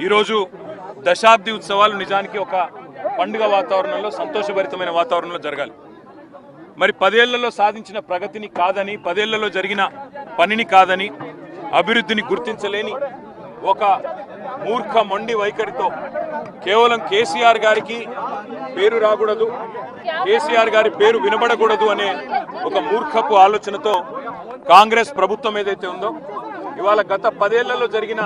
ఈరోజు దశాబ్ది ఉత్సవాలు నిజానికి ఒక పండుగ వాతావరణంలో, సంతోషభరితమైన వాతావరణంలో జరగాలి. మరి 10 ఏళ్లలో సాధించిన ప్రగతిని కాదని, 10 ఏళ్లలో జరిగిన పనిని కాదని, అభివృద్ధిని గుర్తించలేని ఒక మూర్ఖ మొండి వైఖరితో కేవలం కేసీఆర్ గారికి పేరు రాకూడదు, కేసీఆర్ గారి పేరు వినబడకూడదు అనే ఒక మూర్ఖపు ఆలోచనతో కాంగ్రెస్ ప్రభుత్వం ఏదైతే ఉందో ఇవాళ గత 10 ఏళ్లలో జరిగిన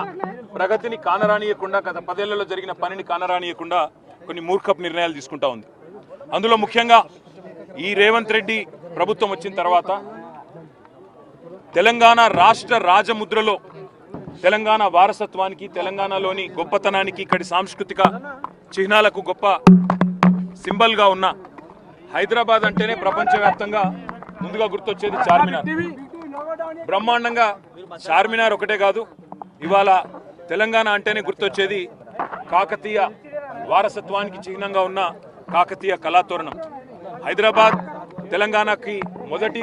ప్రగతిని కానరానియకుండా, గత 10 ఏళ్లలో జరిగిన పనిని కానరానియకుండా కొన్ని మూర్ఖపు నిర్ణయాలు తీసుకుంటా ఉంది. అందులో ముఖ్యంగా ఈ రేవంత్ రెడ్డి ప్రభుత్వం వచ్చిన తర్వాత తెలంగాణ రాష్ట్ర రాజముద్రలో తెలంగాణ వారసత్వానికి, తెలంగాణలోని గొప్పతనానికి, ఇక్కడి సాంస్కృతిక చిహ్నాలకు గొప్ప సింబల్గా ఉన్న హైదరాబాద్ అంటేనే ప్రపంచవ్యాప్తంగా ముందుగా గుర్తొచ్చేది చార్మినార్. బ్రహ్మాండంగా చార్మినార్ ఒకటే కాదు, ఇవాళ తెలంగాణ అంటేనే గుర్తొచ్చేది కాకతీయ వారసత్వానికి చిహ్నంగా ఉన్న కాకతీయ కళాతోరణం. హైదరాబాద్ తెలంగాణకి మొదటి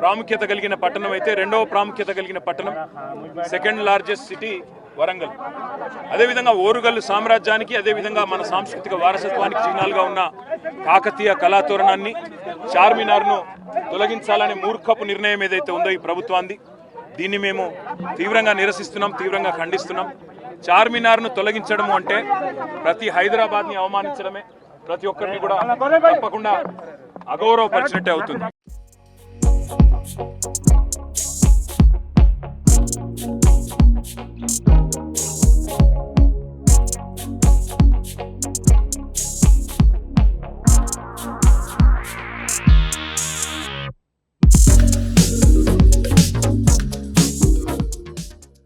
ప్రాముఖ్యత కలిగిన పట్టణం అయితే, రెండవ ప్రాముఖ్యత కలిగిన పట్టణం, సెకండ్ లార్జెస్ట్ సిటీ వరంగల్. అదేవిధంగా ఓరుగల్లు సామ్రాజ్యానికి, అదేవిధంగా మన సాంస్కృతిక వారసత్వానికి చిహ్నాలుగా ఉన్న కాకతీయ కళాతోరణాన్ని, చార్మినార్ను తొలగించాలనే మూర్ఖపు నిర్ణయం ఏదైతే ఉందో ఈ ప్రభుత్వాన్ని, దీన్ని మేము తీవ్రంగా నిరసిస్తున్నాం, తీవ్రంగా ఖండిస్తున్నాం. చార్మినార్ను తొలగించడం అంటే ప్రతి హైదరాబాద్ని అవమానించడమే, ప్రతి ఒక్కరిని కూడా తప్పకుండా అగౌరవపరిచినట్టే అవుతుంది.